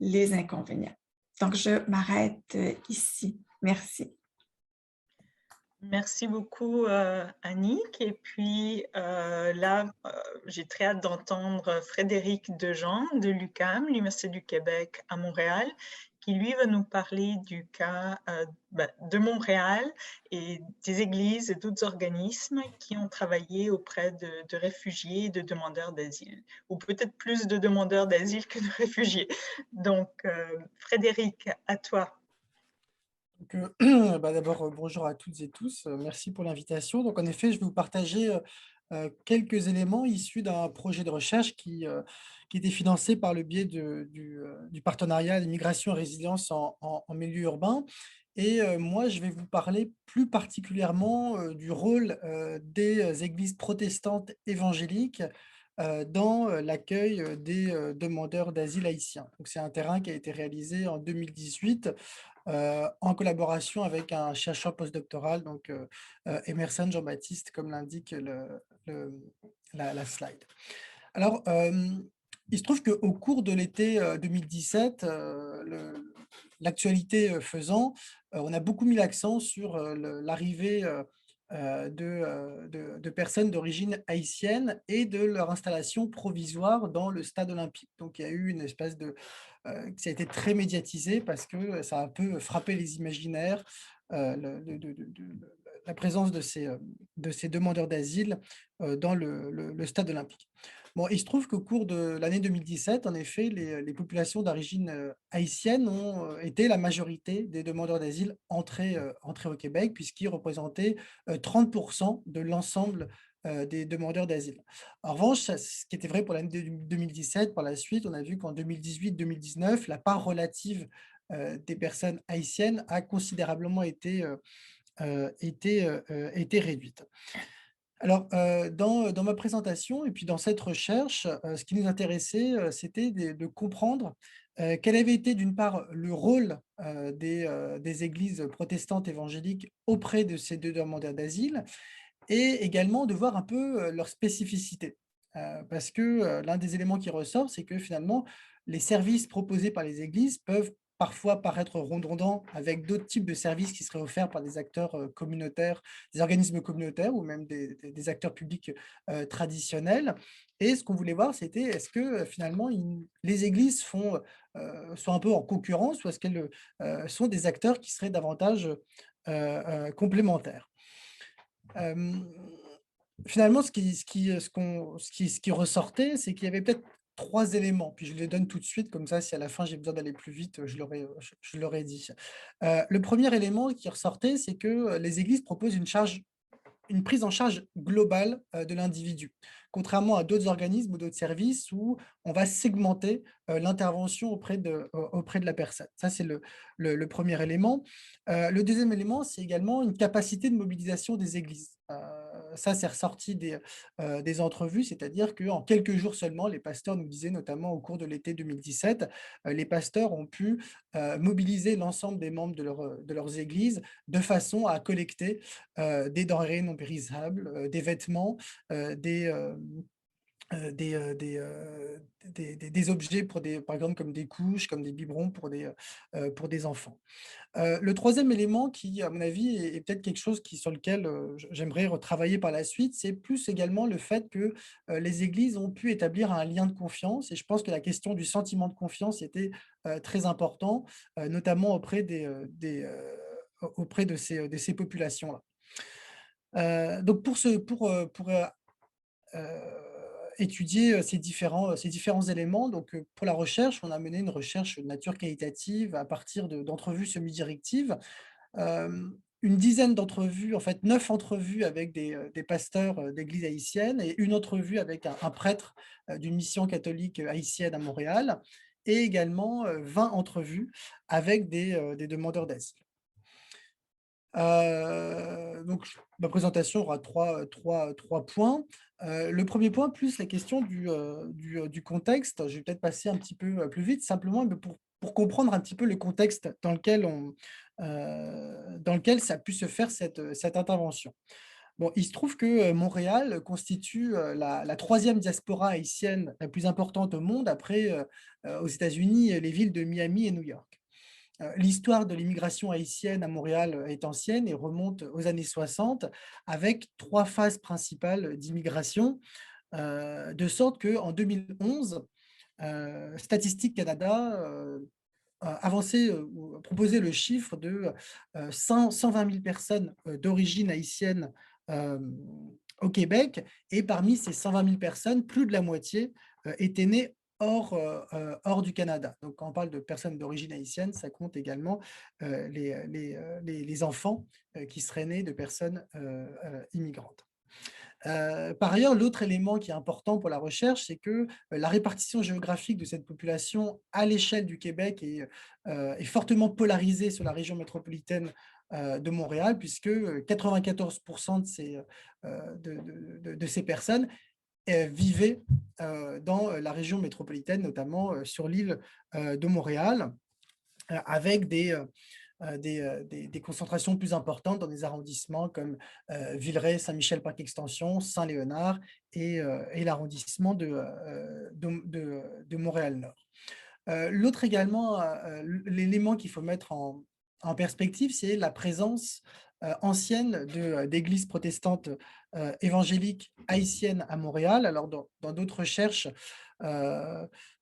les inconvénients. Donc, je m'arrête ici. Merci. Merci beaucoup, Annick et puis, là, j'ai très hâte d'entendre Frédéric Dejean de l'UQAM, l'Université du Québec à Montréal, qui lui va nous parler du cas, de Montréal et des églises et d'autres organismes qui ont travaillé auprès de réfugiés et de demandeurs d'asile, ou peut-être plus de demandeurs d'asile que de réfugiés. Donc, Frédéric, à toi. Donc, d'abord, bonjour à toutes et tous. Merci pour l'invitation. Donc, en effet, je vais vous partager quelques éléments issus d'un projet de recherche qui était financé par le biais du partenariat d'immigration et résilience en milieu urbain. Et moi, je vais vous parler plus particulièrement du rôle des églises protestantes évangéliques dans l'accueil des demandeurs d'asile haïtiens. Donc, c'est un terrain qui a été réalisé en 2018 en collaboration avec un chercheur postdoctoral, donc Emerson Jean-Baptiste, comme l'indique la slide. Alors, il se trouve qu'au cours de l'été 2017, l'actualité faisant, on a beaucoup mis l'accent sur l'arrivée de personnes d'origine haïtienne et de leur installation provisoire dans le stade olympique. Donc, il y a eu une espèce de ça a été très médiatisé parce que ça a un peu frappé les imaginaires, la présence de ces demandeurs d'asile dans le stade olympique. Bon, il se trouve qu'au cours de l'année 2017, en effet, les populations d'origine haïtienne ont été la majorité des demandeurs d'asile entrés au Québec, puisqu'ils représentaient 30% de l'ensemble des demandeurs d'asile. En revanche, ce qui était vrai pour l'année 2017, par la suite, on a vu qu'en 2018-2019, la part relative des personnes haïtiennes a considérablement été réduite. Alors, dans ma présentation et puis dans cette recherche, ce qui nous intéressait, c'était de comprendre quel avait été d'une part le rôle des églises protestantes évangéliques auprès de ces deux demandeurs d'asile et également de voir un peu leurs spécificités. Parce que l'un des éléments qui ressort, c'est que finalement, les services proposés par les églises peuvent parfois paraître redondants avec d'autres types de services qui seraient offerts par des acteurs communautaires, des organismes communautaires ou même des acteurs publics traditionnels. Et ce qu'on voulait voir, c'était est-ce que finalement les églises sont un peu en concurrence ou est-ce qu'elles sont des acteurs qui seraient davantage complémentaires. Hem, Finalement, ce qui ressortait, c'est qu'il y avait peut-être 3 éléments, puis je les donne tout de suite, comme ça, si à la fin j'ai besoin d'aller plus vite, je l'aurais dit. Le premier élément qui ressortait, c'est que, les églises proposent une prise en charge globale, de l'individu. Contrairement à d'autres organismes ou d'autres services où on va segmenter, l'intervention auprès de la personne. Ça, c'est le 1er élément. Le deuxième élément, c'est également une capacité de mobilisation des églises. Ça, c'est ressorti des entrevues, c'est-à-dire qu'en quelques jours seulement, les pasteurs nous disaient, notamment au cours de l'été 2017, les pasteurs ont pu, mobiliser l'ensemble des membres de leurs églises de façon à collecter des denrées non périssables, des vêtements, des objets par exemple comme des couches, comme des biberons pour des enfants. Le troisième élément qui, à mon avis, est peut-être quelque chose sur lequel, j'aimerais retravailler par la suite, c'est plus également le fait que, les églises ont pu établir un lien de confiance et je pense que la question du sentiment de confiance était, très important, notamment auprès de ces populations-là. Donc étudier, ces différents éléments, donc pour la recherche, on a mené une recherche de nature qualitative à partir d'entrevues semi-directives. Une dizaine d'entrevues, en fait 9 entrevues avec des pasteurs, d'églises haïtiennes et une entrevue avec un prêtre, d'une mission catholique, haïtienne à Montréal et également, 20 entrevues avec des demandeurs d'asile. Donc ma présentation aura trois points. Le premier point, plus la question du contexte. Je vais peut-être passer un petit peu, plus vite, simplement, mais pour comprendre un petit peu le contexte dans lequel ça a pu se faire cette intervention. Bon, il se trouve que Montréal constitue la troisième diaspora haïtienne la plus importante au monde après, aux États-Unis, les villes de Miami et New York. L'histoire de l'immigration haïtienne à Montréal est ancienne et remonte aux années 60 avec trois phases principales d'immigration, de sorte qu'en 2011, Statistique Canada avançait ou proposait le chiffre de 120 000 personnes d'origine haïtienne euh, au Québec. Et parmi ces 120 000 personnes, plus de la moitié étaient nées hors du Canada. Donc, quand on parle de personnes d'origine haïtienne, ça compte également les enfants qui seraient nés de personnes immigrantes. Par ailleurs, l'autre élément qui est important pour la recherche, c'est que la répartition géographique de cette population à l'échelle du Québec est fortement polarisée sur la région métropolitaine de Montréal, puisque 94% de ces personnes vivaient dans la région métropolitaine, notamment sur l'île de Montréal, avec des concentrations plus importantes dans des arrondissements comme Villeray, Saint-Michel-Parc-Extension, Saint-Léonard et l'arrondissement de Montréal-Nord. L'autre également, l'élément qu'il faut mettre en perspective, c'est la présence ancienne d'églises protestantes évangéliques haïtiennes à Montréal. Alors, dans d'autres recherches,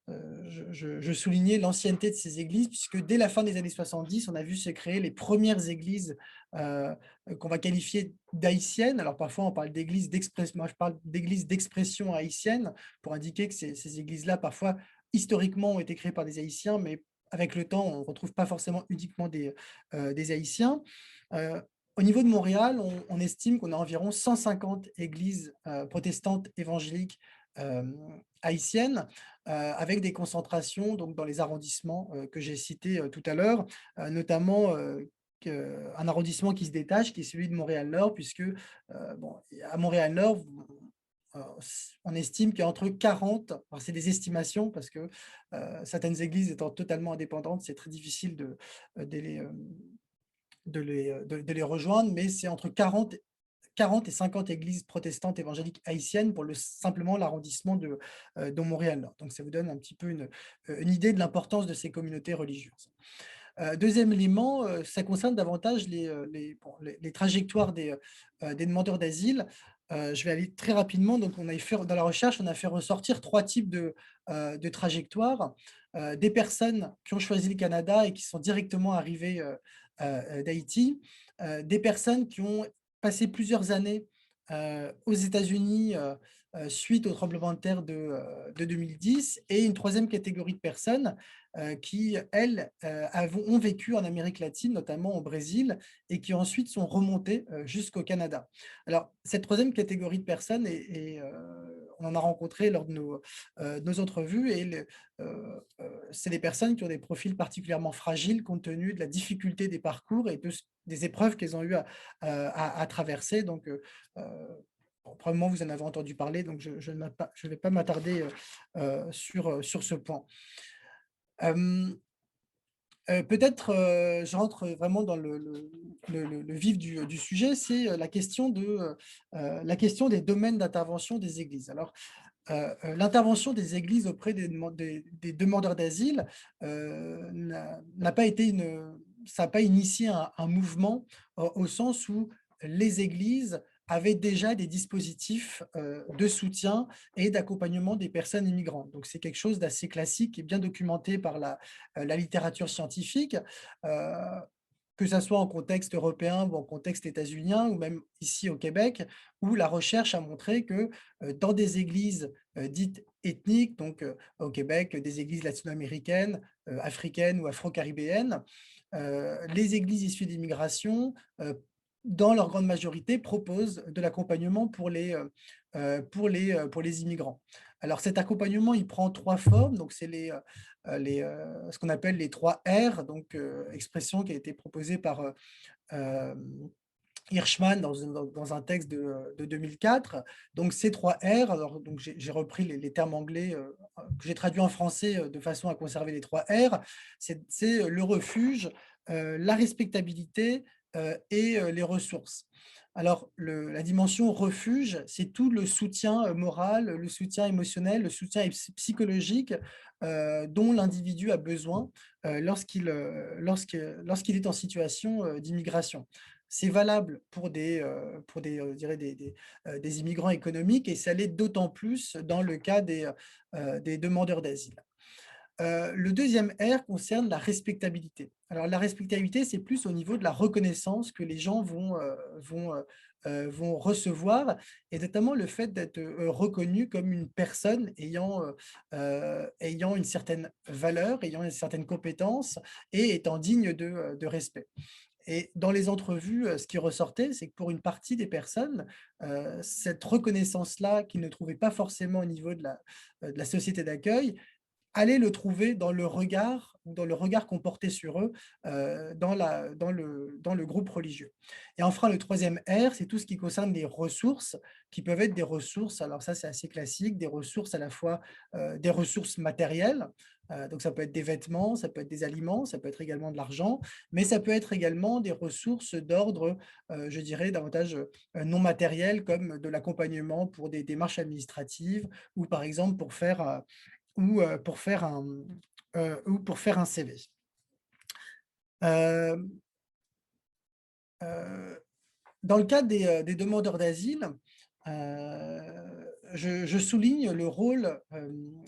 je soulignais l'ancienneté de ces églises, puisque dès la fin des années 70, on a vu se créer les premières églises qu'on va qualifier d'haïtiennes. Alors parfois, on parle d'églises d'expression, moi je parle d'églises d'expression haïtienne, pour indiquer que ces églises-là, parfois, historiquement, ont été créées par des Haïtiens, mais avec le temps, on ne retrouve pas forcément uniquement des Haïtiens. Au niveau de Montréal, on estime qu'on a environ 150 églises protestantes évangéliques haïtiennes, avec des concentrations donc, dans les arrondissements que j'ai cités tout à l'heure, notamment un arrondissement qui se détache, qui est celui de Montréal-Nord, puisque bon, à Montréal-Nord, on estime qu'il y a entre 40, alors c'est des estimations, parce que certaines églises étant totalement indépendantes, c'est très difficile de les rejoindre, mais c'est entre 40 et 50 églises protestantes évangéliques haïtiennes pour simplement l'arrondissement de Montréal-Nord. Donc, ça vous donne un petit peu une idée de l'importance de ces communautés religieuses. Deuxième élément, ça concerne davantage les trajectoires des demandeurs d'asile. Je vais aller très rapidement. Donc, dans la recherche, on a fait ressortir trois types de trajectoires. Des personnes qui ont choisi le Canada et qui sont directement arrivées d'Haïti, des personnes qui ont passé plusieurs années aux États-Unis suite au tremblement de terre de 2010, et une troisième catégorie de personnes qui, elles, ont vécu en Amérique latine, notamment au Brésil, et qui ensuite sont remontées jusqu'au Canada. Alors, cette troisième catégorie de personnes, on en a rencontré lors de nos entrevues, et c'est des personnes qui ont des profils particulièrement fragiles compte tenu de la difficulté des parcours et des épreuves qu'elles ont eu à traverser. Donc, probablement, vous en avez entendu parler, donc je ne vais pas m'attarder sur ce point. Peut-être, je rentre vraiment dans le vif du sujet, c'est la question des domaines d'intervention des églises. Alors, l'intervention des églises auprès des demandeurs d'asile n'a pas été ça n'a pas initié un mouvement au sens où les églises avaient déjà des dispositifs de soutien et d'accompagnement des personnes immigrantes. Donc, c'est quelque chose d'assez classique et bien documenté par la littérature scientifique, que ce soit en contexte européen ou en contexte états-unien ou même ici au Québec, où la recherche a montré que dans des églises dites ethniques, donc au Québec, des églises latino-américaines, africaines ou afro-caribéennes, les églises issues d'immigration, dans leur grande majorité, proposent de l'accompagnement pour les immigrants. Alors cet accompagnement, il prend trois formes. Donc c'est ce qu'on appelle les 3 R, donc expression qui a été proposée par Hirschman dans un texte de 2004. Donc ces 3 R, alors donc j'ai repris les termes anglais que j'ai traduits en français de façon à conserver les 3 R. C'est le refuge, la respectabilité et les ressources. Alors, la dimension refuge, c'est tout le soutien moral, le soutien émotionnel, le soutien psychologique dont l'individu a besoin lorsqu'il est en situation d'immigration. C'est valable je dirais des immigrants économiques et ça l'est d'autant plus dans le cas des demandeurs d'asile. Le deuxième R concerne la respectabilité. Alors la respectabilité, c'est plus au niveau de la reconnaissance que les gens vont recevoir et notamment le fait d'être, reconnu comme une personne ayant une certaine valeur, ayant une certaine compétence et étant digne de respect. Et dans les entrevues, ce qui ressortait, c'est que pour une partie des personnes, cette reconnaissance-là qu'ils ne trouvaient pas forcément au niveau de la société d'accueil, aller le trouver dans le regard ou dans le regard qu'on portait sur eux, dans le groupe religieux. Et enfin, le troisième R, c'est tout ce qui concerne les ressources, qui peuvent être des ressources, alors ça, c'est assez classique, des ressources à la fois, des ressources matérielles, donc ça peut être des vêtements, ça peut être des aliments, ça peut être également de l'argent, mais ça peut être également des ressources d'ordre, je dirais davantage, non matériel, comme de l'accompagnement pour des démarches administratives ou par exemple pour faire un CV. Hem, heu, Dans le cas des demandeurs d'asile, je souligne le rôle,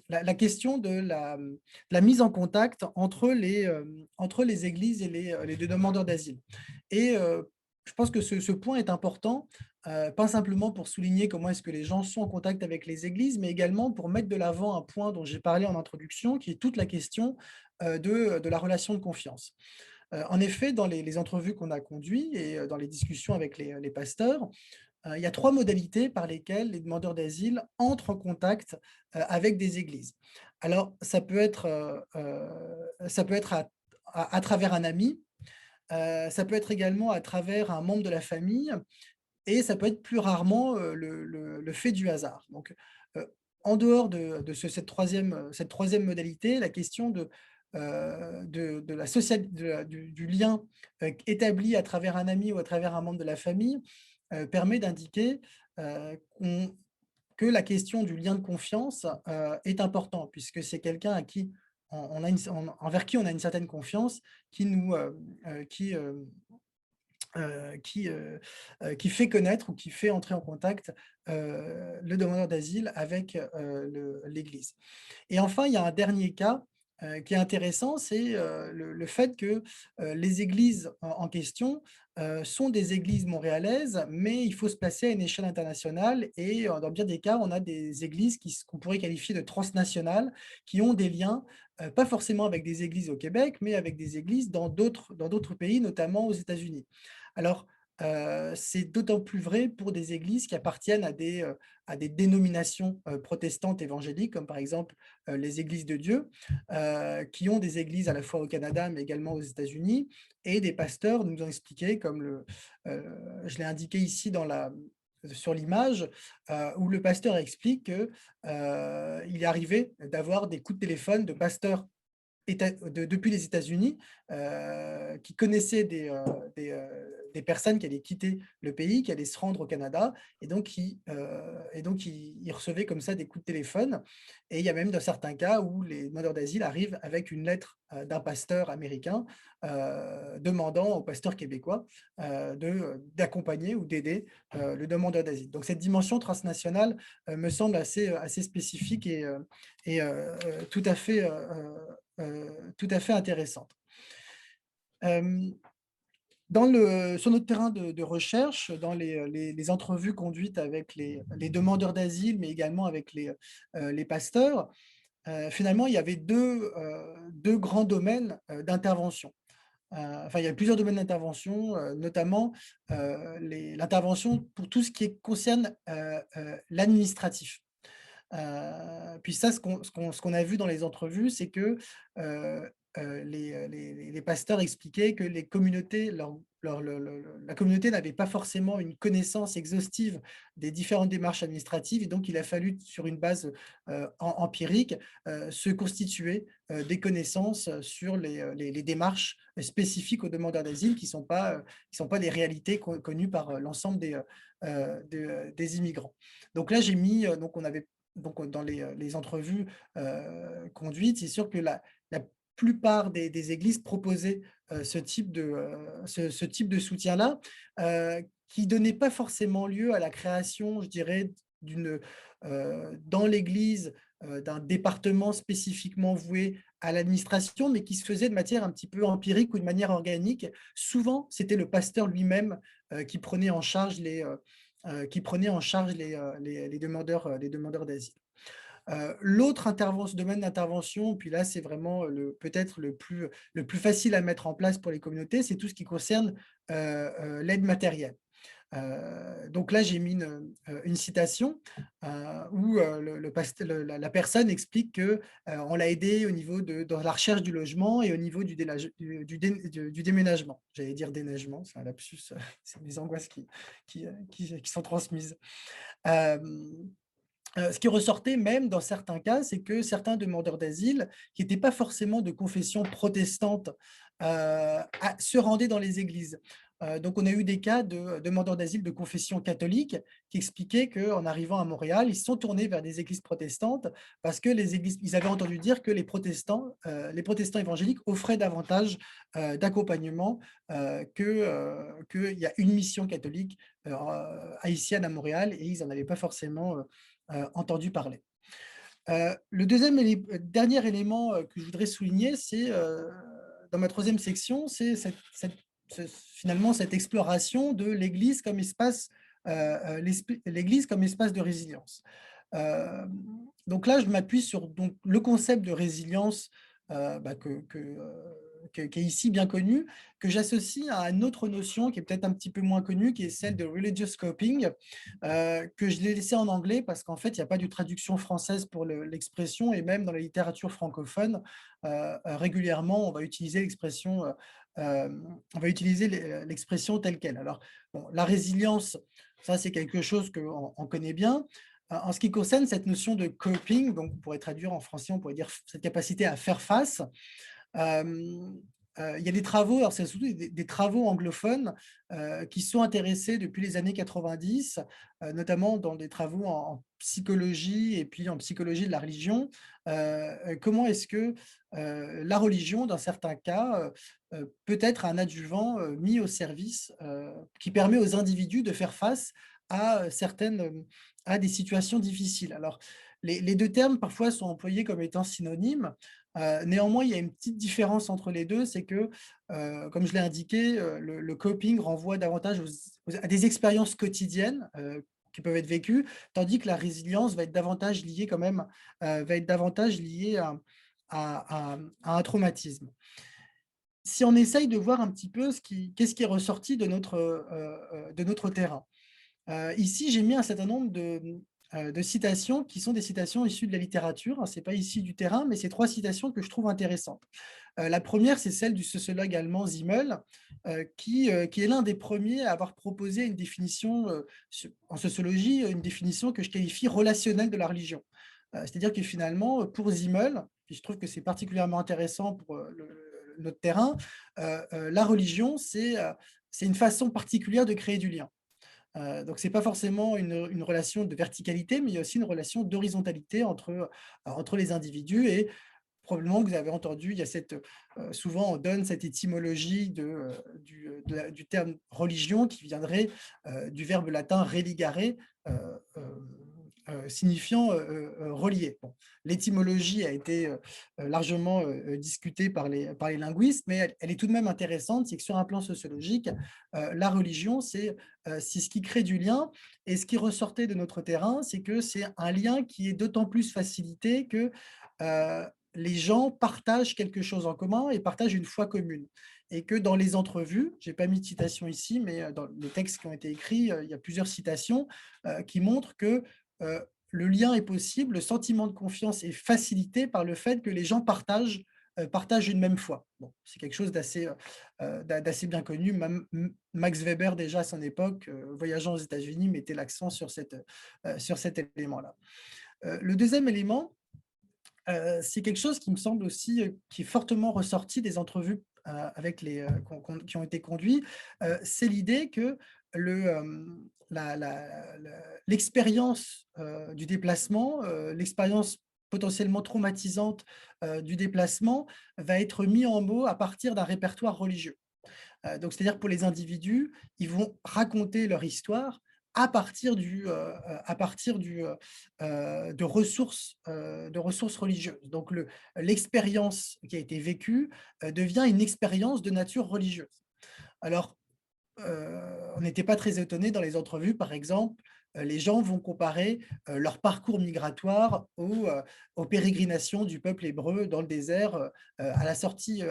la question de la mise en contact entre les églises et les demandeurs d'asile et je pense que ce point est important, pas simplement pour souligner comment est-ce que les gens sont en contact avec les églises, mais également pour mettre de l'avant un point dont j'ai parlé en introduction, qui est toute la question, de la relation de confiance. En effet, dans les entrevues qu'on a conduites et dans les discussions avec les pasteurs, il y a 3 modalités par lesquelles les demandeurs d'asile entrent en contact, avec des églises. Alors ça peut être à travers un ami, ça peut être également à travers un membre de la famille et ça peut être plus rarement, le fait du hasard. Donc, heu, en dehors de cette troisième modalité, la question de la social de la du lien, établi à travers un ami ou à travers un membre de la famille, permet d'indiquer, que la question du lien de confiance, est important puisque c'est quelqu'un à qui on a envers qui on a une certaine confiance qui nous, qui, qui fait connaître ou qui fait entrer en contact, le demandeur d'asile avec, l'Église. Et enfin, il y a un dernier cas, qui est intéressant, c'est, le fait que, les églises en question, sont des églises montréalaises, mais il faut se placer à une échelle internationale et dans bien des cas, on a des églises qu'on pourrait qualifier de transnationales, qui ont des liens, pas forcément avec des églises au Québec, mais avec des églises dans d'autres pays, notamment aux États-Unis. Alors, c'est d'autant plus vrai pour des églises qui appartiennent à des dénominations, protestantes évangéliques, comme par exemple, les Églises de Dieu, qui ont des églises à la fois au Canada, mais également aux États-Unis et des pasteurs nous ont expliqué comme je l'ai indiqué ici sur l'image, où le pasteur explique que, il est arrivé d'avoir des coups de téléphone de pasteurs depuis les États-Unis, qui connaissaient des personnes qui allaient quitter le pays, qui allaient se rendre au Canada et donc ils recevaient comme ça des coups de téléphone et il y a même dans certains cas où les demandeurs d'asile arrivent avec une lettre, d'un pasteur américain, demandant aux pasteurs québécois, d'accompagner ou d'aider, le demandeur d'asile. Donc cette dimension transnationale, me semble assez spécifique et tout à fait intéressante. Hem, sur notre terrain de recherche, dans les entrevues conduites avec les demandeurs d'asile, mais également avec les pasteurs, finalement, il y avait 2 grands domaines, d'intervention. Enfin, il y a plusieurs domaines d'intervention, notamment, l'intervention pour tout ce qui concerne, l'administratif. Puis ça, ce qu'on a vu dans les entrevues, c'est que, les les pasteurs expliquaient que les communautés, la communauté n'avait pas forcément une connaissance exhaustive des différentes démarches administratives et donc il a fallu, sur une base empirique, se constituer des connaissances sur les démarches spécifiques aux demandeurs d'asile qui ne sont pas des réalités connues par l'ensemble des immigrants. Donc là, j'ai mis, donc on avait donc dans les entrevues conduites, c'est sûr que la plupart des églises proposaient ce type de soutien-là, qui ne donnait pas forcément lieu à la création, je dirais, dans l'église, d'un département spécifiquement voué à l'administration, mais qui se faisait de manière un petit peu empirique ou de manière organique. Souvent, c'était le pasteur lui-même qui prenait en charge les demandeurs d'asile. L'autre domaine d'intervention, puis là, c'est vraiment peut-être le plus facile à mettre en place pour les communautés, c'est tout ce qui concerne l'aide matérielle. Donc là, j'ai mis une citation où la personne explique qu'on l'a aidé dans la recherche du logement et au niveau du déménagement. J'allais dire déneigement, c'est un lapsus, c'est mes angoisses qui sont transmises. Euh, Ce qui ressortait même dans certains cas, c'est que certains demandeurs d'asile, qui n'étaient pas forcément de confession protestante, se rendaient dans les églises. Donc, on a eu des cas de demandeurs d'asile de confession catholique qui expliquaient qu'en arrivant à Montréal, ils se sont tournés vers des églises protestantes parce que ils avaient entendu dire que les protestants évangéliques offraient davantage d'accompagnement, qu'il y a une mission catholique haïtienne à Montréal et ils n'en avaient pas forcément entendu parler. Le dernier élément que je voudrais souligner, c'est dans ma troisième section, c'est finalement cette exploration de l'Église comme espace de résilience. Donc là, je m'appuie sur le concept de résilience qui est ici bien connu, que j'associe à une autre notion qui est peut-être un petit peu moins connue, qui est celle de religious coping, que je l'ai laissé en anglais parce qu'en fait, il n'y a pas de traduction française pour l'expression, et même dans la littérature francophone, régulièrement, on va utiliser l'expression telle qu'elle. Alors, bon, la résilience, ça, c'est quelque chose qu'on connaît bien. En ce qui concerne cette notion de coping, donc on pourrait traduire en français, on pourrait dire cette capacité à faire face. Il y a des travaux, alors c'est surtout des travaux anglophones qui sont intéressés depuis les années 90, notamment dans des travaux en psychologie et puis en psychologie de la religion. Comment est-ce que la religion, dans certains cas, peut être un adjuvant mis au service qui permet aux individus de faire face à des situations difficiles. Alors, les deux termes parfois sont employés comme étant synonymes. Néanmoins, il y a une petite différence entre les deux, c'est que, comme je l'ai indiqué, le coping renvoie davantage à des expériences quotidiennes qui peuvent être vécues, tandis que la résilience va être davantage liée à un traumatisme. Si on essaye de voir un petit peu qu'est-ce qui est ressorti de notre terrain. Ici, j'ai mis un certain nombre de citations qui sont des citations issues de la littérature. Ce n'est pas issu du terrain, mais c'est 3 citations que je trouve intéressantes. La première, c'est celle du sociologue allemand Simmel, qui est l'un des premiers à avoir proposé une définition en sociologie, une définition que je qualifie relationnelle de la religion. C'est-à-dire que finalement, pour Simmel, puis je trouve que c'est particulièrement intéressant pour notre terrain, la religion, c'est une façon particulière de créer du lien. Donc, ce n'est pas forcément une relation de verticalité, mais il y a aussi une relation d'horizontalité entre les individus. Et probablement que vous avez entendu, il y a souvent on donne cette étymologie du terme religion qui viendrait du verbe latin religare, signifiant relier. Bon, l'étymologie a été largement discutée par les linguistes, mais elle est tout de même intéressante, c'est que sur un plan sociologique, la religion, c'est ce qui crée du lien, et ce qui ressortait de notre terrain, c'est que c'est un lien qui est d'autant plus facilité que les gens partagent quelque chose en commun et partagent une foi commune. Et que dans les entrevues, je n'ai pas mis de citation ici, mais dans les textes qui ont été écrits, il y a plusieurs citations qui montrent que le lien est possible, le sentiment de confiance est facilité par le fait que les gens partagent partagent une même foi. Bon, c'est quelque chose d'assez bien connu. Max Weber, déjà à son époque, voyageant aux États-Unis, mettait l'accent sur cet élément-là. Le deuxième élément, c'est quelque chose qui me semble aussi, qui est fortement ressorti des entrevues avec qui ont été conduits, c'est l'idée que l'expérience du déplacement, l'expérience potentiellement traumatisante du déplacement va être mis en mots à partir d'un répertoire religieux. Donc c'est-à-dire pour les individus, ils vont raconter leur histoire à partir de ressources religieuses. Donc l'expérience qui a été vécue, devient une expérience de nature religieuse. Alors, on n'était pas très étonnés dans les entrevues, par exemple, les gens vont comparer, leur parcours migratoire aux pérégrinations du peuple hébreu dans le désert, à la sortie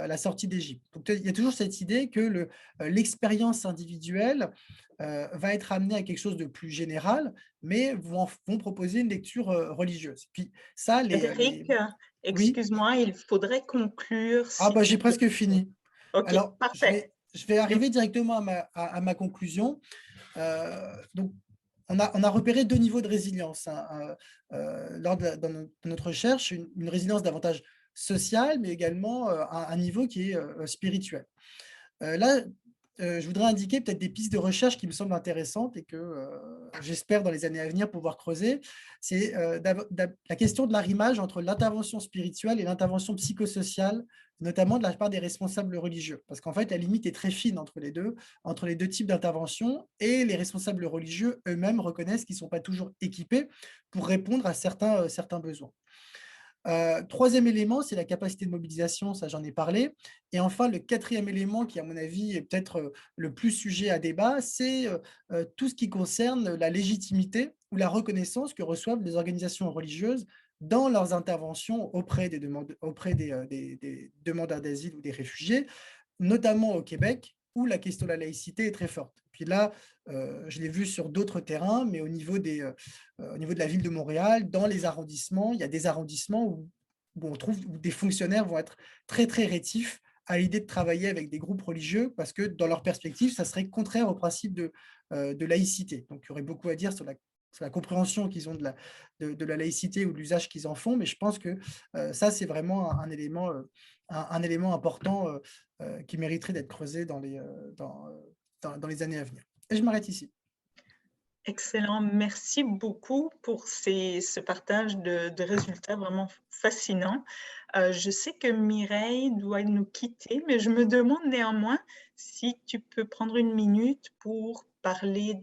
d'Égypte. Donc il y a toujours cette idée que l'expérience individuelle, va être amenée à quelque chose de plus général, mais vont proposer une lecture, religieuse. Puis ça, Frédéric, oui? excuse-moi, il faudrait conclure, Ah s'il bah, te j'ai plaît. presque fini. OK, Alors parfait. je vais Mm. arriver directement à ma conclusion. Donc, on a repéré 2 niveaux de résilience, hein, lors de la dans notre recherche, une résilience davantage sociale, mais également, un niveau qui est, spirituel. Là, je voudrais indiquer peut-être des pistes de recherche qui me semblent intéressantes et que, j'espère dans les années à venir pouvoir creuser. C'est, la question de l'arrimage entre l'intervention spirituelle et l'intervention psychosociale, notamment de la part des responsables religieux. Parce qu'en fait, la limite est très fine entre les 2 types d'intervention, et les responsables religieux eux-mêmes reconnaissent qu'ils ne sont pas toujours équipés pour répondre à certains besoins. 3e élément, c'est la capacité de mobilisation, ça j'en ai parlé. Et enfin, le 4e élément qui, à mon avis, est peut-être, le plus sujet à débat, c'est, tout ce qui concerne la légitimité ou la reconnaissance que reçoivent les organisations religieuses dans leurs interventions auprès des demandeurs d'asile ou des réfugiés, notamment au Québec, où la question de la laïcité est très forte. Puis là, je l'ai vu sur d'autres terrains, mais au niveau de la ville de Montréal, dans les arrondissements, il y a des arrondissements où on trouve où des fonctionnaires vont être très, très rétifs à l'idée de travailler avec des groupes religieux parce que dans leur perspective, ça serait contraire au principe de laïcité. Donc il y aurait beaucoup à dire sur la compréhension qu'ils ont de la laïcité ou de l'usage qu'ils en font, mais je pense que, ça, c'est vraiment un élément important, qui mériterait d'être creusé dans les années à venir. Et je m'arrête ici. Excellent. Merci beaucoup pour ce partage de résultats vraiment fascinants. Je sais que Mireille doit nous quitter, mais je me demande néanmoins si tu peux prendre une minute pour parler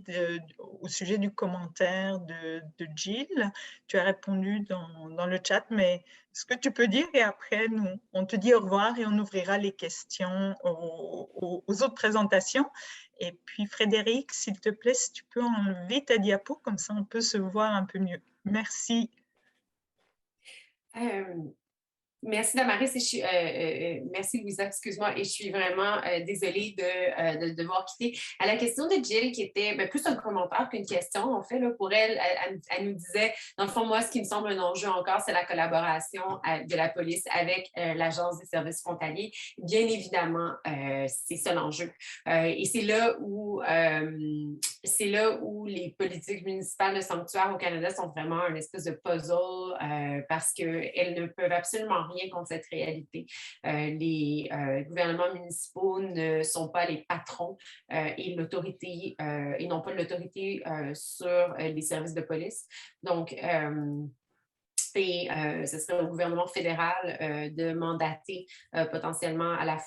au sujet du commentaire de Jill. Tu as répondu dans le chat, mais ce que tu peux dire, et après, on te dit au revoir et on ouvrira les questions aux autres présentations. Et puis Frédéric, s'il te plaît, si tu peux enlever ta diapo, comme ça on peut se voir un peu mieux. Merci. Euh, Merci Damaris, merci Louisa, excuse-moi, et je suis vraiment désolée de devoir quitter. À la question de Jill, qui était plus un commentaire qu'une question, en fait, là, pour elle, elle nous disait, dans le fond, moi, ce qui me semble un enjeu encore, c'est la collaboration de la police avec l'Agence des services frontaliers. Bien évidemment, c'est ça l'enjeu. Et c'est là où les politiques municipales de sanctuaire au Canada sont vraiment un espèce de puzzle parce qu'elles ne peuvent absolument rien contre cette réalité. Les gouvernements municipaux ne sont pas les patrons et l'autorité, ils n'ont pas l'autorité sur les services de police. Donc, ce serait au gouvernement fédéral de mandater potentiellement à la